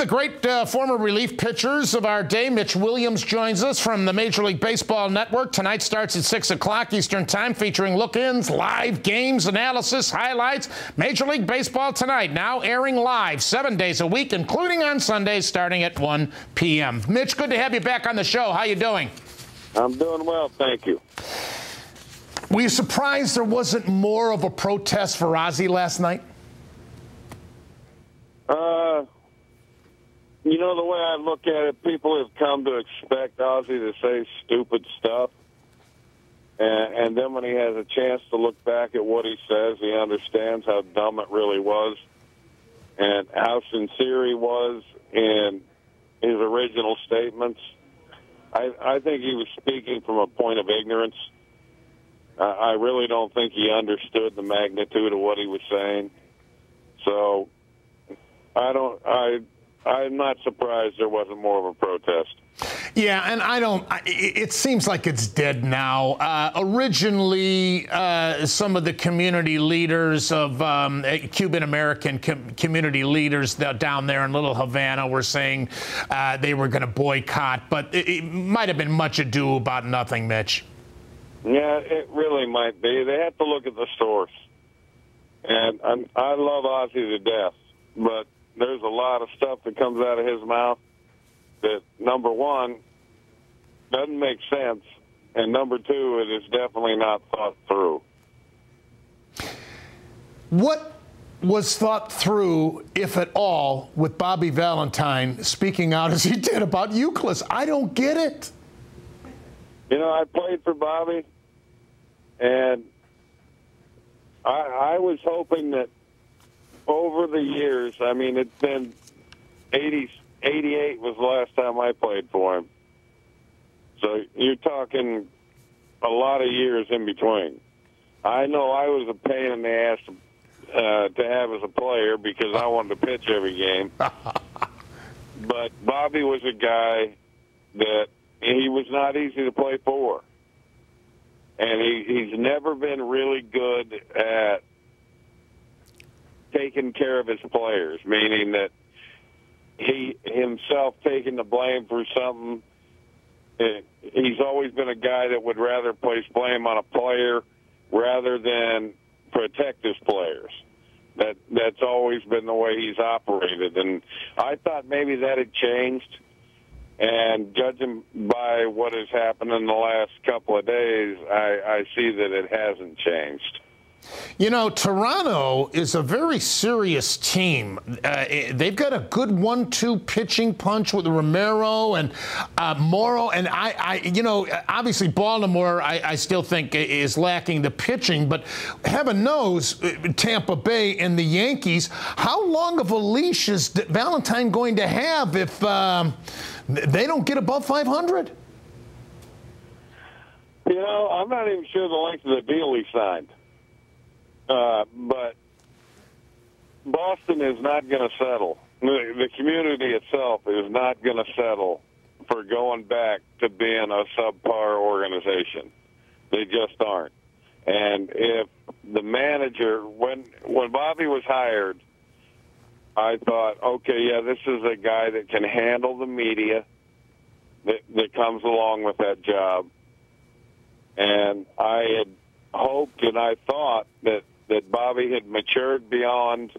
the great former relief pitchers of our day. Mitch Williams joins us from the Major League Baseball Network. Tonight starts at 6 o'clock Eastern Time, featuring look-ins, live games, analysis, highlights. Major League Baseball Tonight, now airing live 7 days a week, including on Sundays, starting at 1 p.m. Mitch, good to have you back on the show. How you doing? I'm doing well, thank you. Were you surprised there wasn't more of a protest for Ozzie last night? You know, the way I look at it, people have come to expect Ozzie to say stupid stuff. And then when he has a chance to look back at what he says, he understands how dumb it really was and how sincere he was in his original statements. I think he was speaking from a point of ignorance. I really don't think he understood the magnitude of what he was saying. So I'm not surprised there wasn't more of a protest. Yeah, and it seems like it's dead now. Originally, some of the community leaders of Cuban-American community leaders down there in Little Havana were saying they were going to boycott, but it might have been much ado about nothing, Mitch. Yeah, it really might be. They have to look at the source. And I love Ozzie to death, but there's a lot of stuff that comes out of his mouth that, number one, doesn't make sense, and number two, it is definitely not thought through. What was thought through, if at all, with Bobby Valentine speaking out as he did about Youkilis? I don't get it. You know, I played for Bobby, and I was hoping that over the years, I mean, it's been 88 was the last time I played for him. So you're talking a lot of years in between. I know I was a pain in the ass to have as a player because I wanted to pitch every game. But Bobby was a guy that he was not easy to play for. And he's never been really good at taking care of his players, meaning that he himself taking the blame for something. He's always been a guy that would rather place blame on a player rather than protect his players. That's always been the way he's operated. And I thought maybe that had changed. And judging by what has happened in the last couple of days, I see that it hasn't changed. You know, Toronto is a very serious team. They've got a good 1-2 pitching punch with Romero and Morrow. And you know, obviously Baltimore, I still think is lacking the pitching. But heaven knows, Tampa Bay and the Yankees, how long of a leash is Valentine going to have if they don't get above 500? You know, I'm not even sure the length of the deal he signed. But Boston is not going to settle. The community itself is not going to settle for going back to being a subpar organization. They just aren't. And if the manager, when Bobby was hired, I thought, okay, yeah, this is a guy that can handle the media that comes along with that job. And I had hoped and I thought that Bobby had matured beyond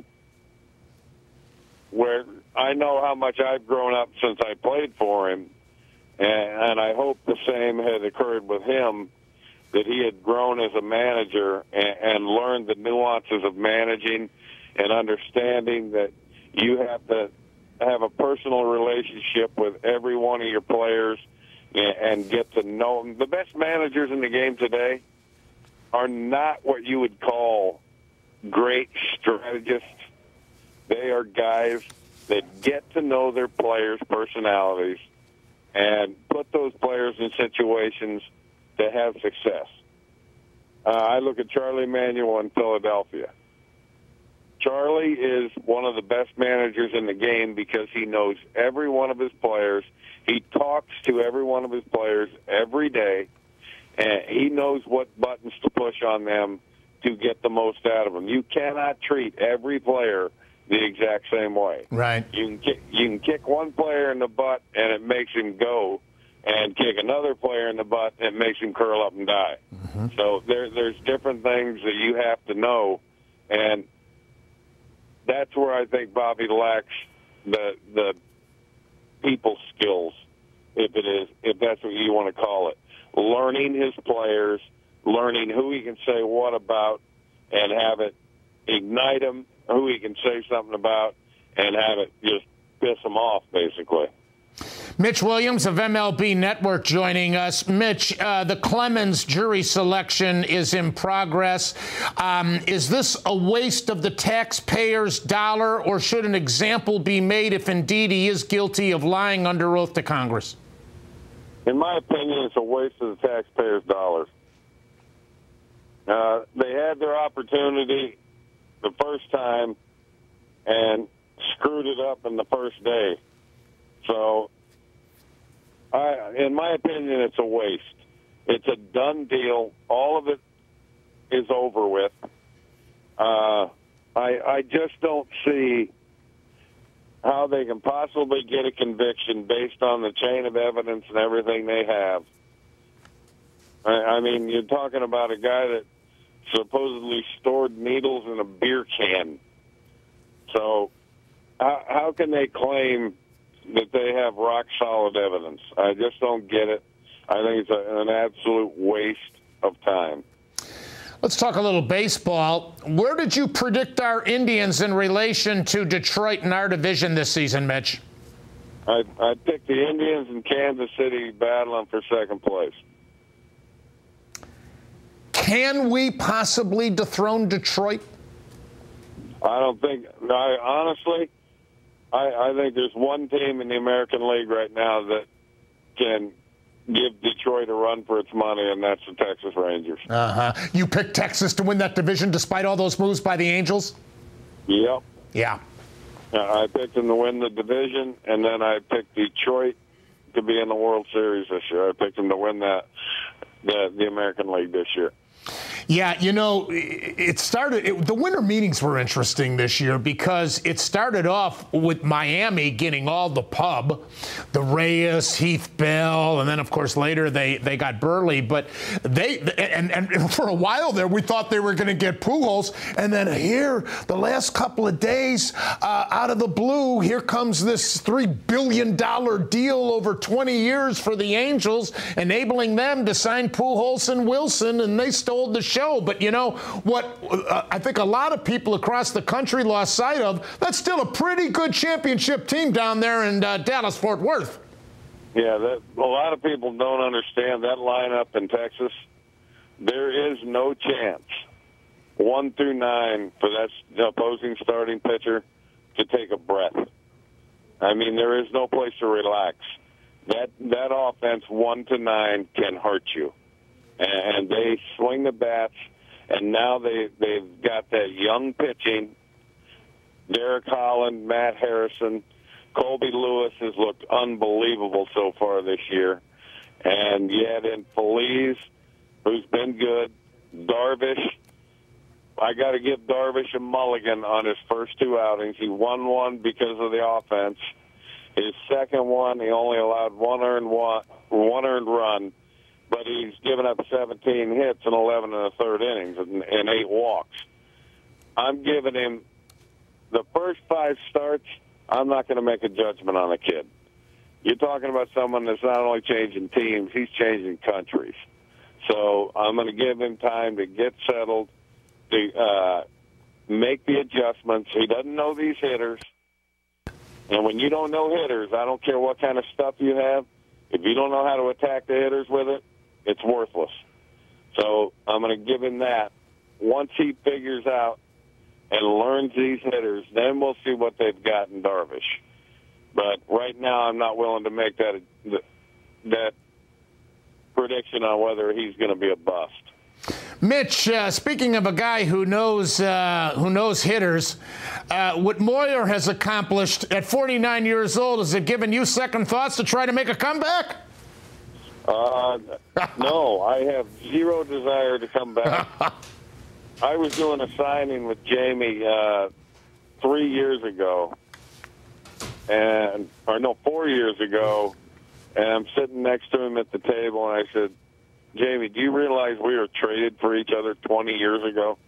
where I know how much I've grown up since I played for him, and I hope the same had occurred with him, that he had grown as a manager and learned the nuances of managing and understanding that you have to have a personal relationship with every one of your players and get to know them. The best managers in the game today are not what you would call great strategists. They are guys that get to know their players' personalities and put those players in situations to have success. I look at Charlie Manuel in Philadelphia. Charlie is one of the best managers in the game because he knows every one of his players. He talks to every one of his players every day, and he knows what buttons to push on them to get the most out of them. You cannot treat every player the exact same way. Right. You can kick one player in the butt and it makes him go, and kick another player in the butt and it makes him curl up and die. Mm-hmm. So there's different things that you have to know, and that's where I think Bobby lacks the people skills, if that's what you want to call it. Learning his players, learning who he can say what about, and have it ignite him, who he can say something about, and have it just piss him off, basically. Mitch Williams of MLB Network joining us. Mitch, the Clemens jury selection is in progress. Is this a waste of the taxpayer's dollar, or should an example be made if indeed he is guilty of lying under oath to Congress? In my opinion, it's a waste of the taxpayers' dollars. They had their opportunity the first time and screwed it up in the first day. So, in my opinion, it's a waste. It's a done deal. All of it is over with. I just don't see how they can possibly get a conviction based on the chain of evidence and everything they have. I mean, you're talking about a guy that supposedly stored needles in a beer can. So how can they claim that they have rock-solid evidence? I just don't get it. I think it's an absolute waste of time. Let's talk a little baseball. Where did you predict our Indians in relation to Detroit in our division this season, Mitch? I picked the Indians and Kansas City battling for second place. Can we possibly dethrone Detroit? I don't think. Honestly, I think there's one team in the American League right now that can give Detroit a run for its money, and that's the Texas Rangers. You picked Texas to win that division despite all those moves by the Angels? Yep. Yeah. I picked them to win the division, and then I picked Detroit to be in the World Series this year. I picked them to win the American League this year. Yeah, you know, the winter meetings were interesting this year because it started off with Miami getting all the pub, the Reyes, Heath Bell, and then, of course, later they got Burley. But and for a while there, we thought they were going to get Pujols. And then here, the last couple of days, out of the blue, here comes this $3 billion deal over 20 years for the Angels, enabling them to sign Pujols and Wilson, and they stole the show. But you know what? I think a lot of people across the country lost sight of. That's still a pretty good championship team down there in Dallas-Fort Worth. Yeah, a lot of people don't understand that lineup in Texas. There is no chance, 1 through 9, for that opposing starting pitcher to take a breath. I mean, there is no place to relax. That offense, 1 to 9, can hurt you. And they swing the bats, and now they've got that young pitching. Derek Holland, Matt Harrison, Colby Lewis has looked unbelievable so far this year. And yet in Feliz, who's been good, Darvish, I got to give Darvish a mulligan on his first 2 outings. He won one because of the offense. His second one, he only allowed one earned run. But he's given up 17 hits in 11 1/3 innings and 8 walks. I'm giving him the first 5 starts. I'm not going to make a judgment on a kid. You're talking about someone that's not only changing teams, he's changing countries. So I'm going to give him time to get settled, to make the adjustments. He doesn't know these hitters. And when you don't know hitters, I don't care what kind of stuff you have. If you don't know how to attack the hitters with it, it's worthless. So I'm going to give him that. Once he figures out and learns these hitters, then we'll see what they've got in Darvish. But right now, I'm not willing to make that prediction on whether he's going to be a bust. Mitch, speaking of a guy who knows hitters, what Moyer has accomplished at 49 years old, has it given you second thoughts to try to make a comeback? No, I have zero desire to come back. I was doing a signing with Jamie 3 years ago, 4 years ago, and I'm sitting next to him at the table, and I said, Jamie, do you realize we were traded for each other 20 years ago?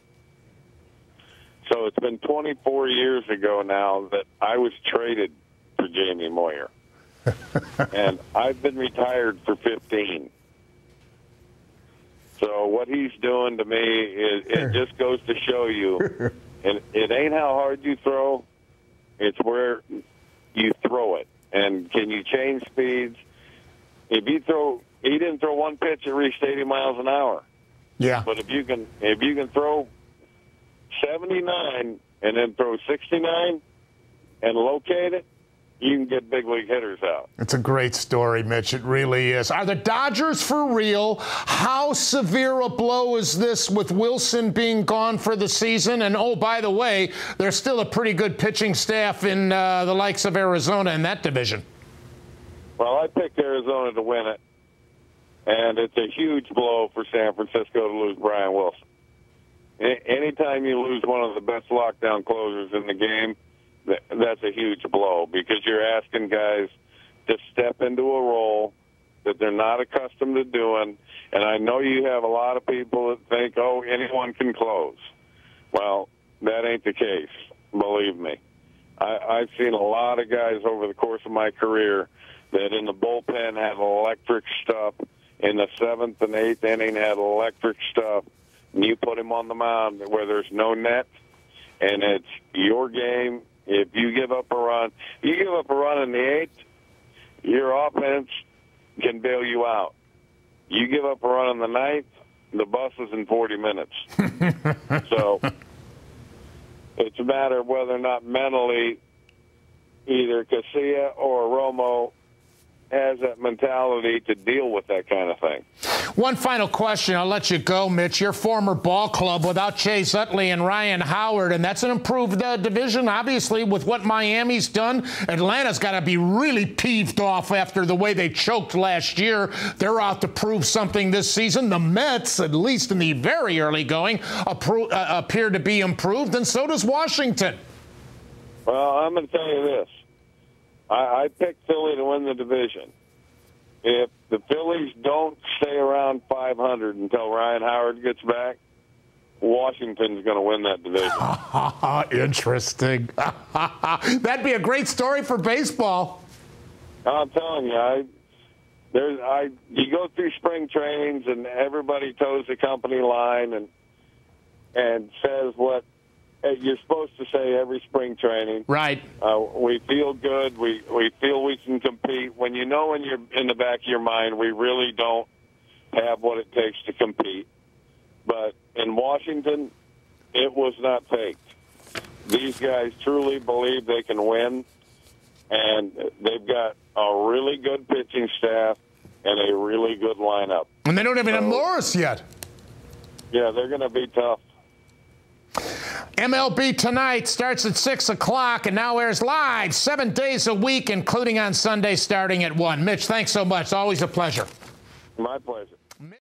So it's been 24 years ago now that I was traded for Jamie Moyer. And I've been retired for 15. So what he's doing to me is it just goes to show you, and it ain't how hard you throw, it's where you throw it. And can you change speeds? He didn't throw one pitch that reached 80 miles an hour. Yeah. But if you can throw 79 and then throw 69 and locate it, you can get big league hitters out. It's a great story, Mitch. It really is. Are the Dodgers for real? How severe a blow is this with Wilson being gone for the season? And, oh, by the way, there's still a pretty good pitching staff in the likes of Arizona in that division. Well, I picked Arizona to win it, and it's a huge blow for San Francisco to lose Brian Wilson. Anytime you lose one of the best lockdown closers in the game, that's a huge blow because you're asking guys to step into a role that they're not accustomed to doing. And I know you have a lot of people that think, oh, anyone can close. Well, that ain't the case, believe me. I've seen a lot of guys over the course of my career that in the bullpen had electric stuff, in the 7th and 8th inning had electric stuff, and you put him on the mound where there's no net, and it's your game. If you give up a run, in the 8th, your offense can bail you out. You give up a run in the 9th, the bus is in 40 minutes. So it's a matter of whether or not mentally either Casilla or Romo has that mentality to deal with that kind of thing. One final question. I'll let you go, Mitch. Your former ball club without Chase Utley and Ryan Howard, and that's an improved division, obviously, with what Miami's done. Atlanta's got to be really peeved off after the way they choked last year. They're out to prove something this season. The Mets, at least in the very early going, appear to be improved, and so does Washington. Well, I'm going to tell you this. I picked Philly to win the division. If the Phillies don't stay around 500 until Ryan Howard gets back, Washington's going to win that division. Interesting. That'd be a great story for baseball. I'm telling you, you go through spring trainings and everybody toes the company line and says what you're supposed to say every spring training. Right. We feel good. We feel we can compete. When you're in the back of your mind, we really don't have what it takes to compete. But in Washington, it was not faked. These guys truly believe they can win, and they've got a really good pitching staff and a really good lineup. And they don't even have Morris yet. Yeah, they're going to be tough. MLB Tonight starts at 6 o'clock and now airs live 7 days a week, including on Sunday starting at 1. Mitch, thanks so much. Always a pleasure. My pleasure.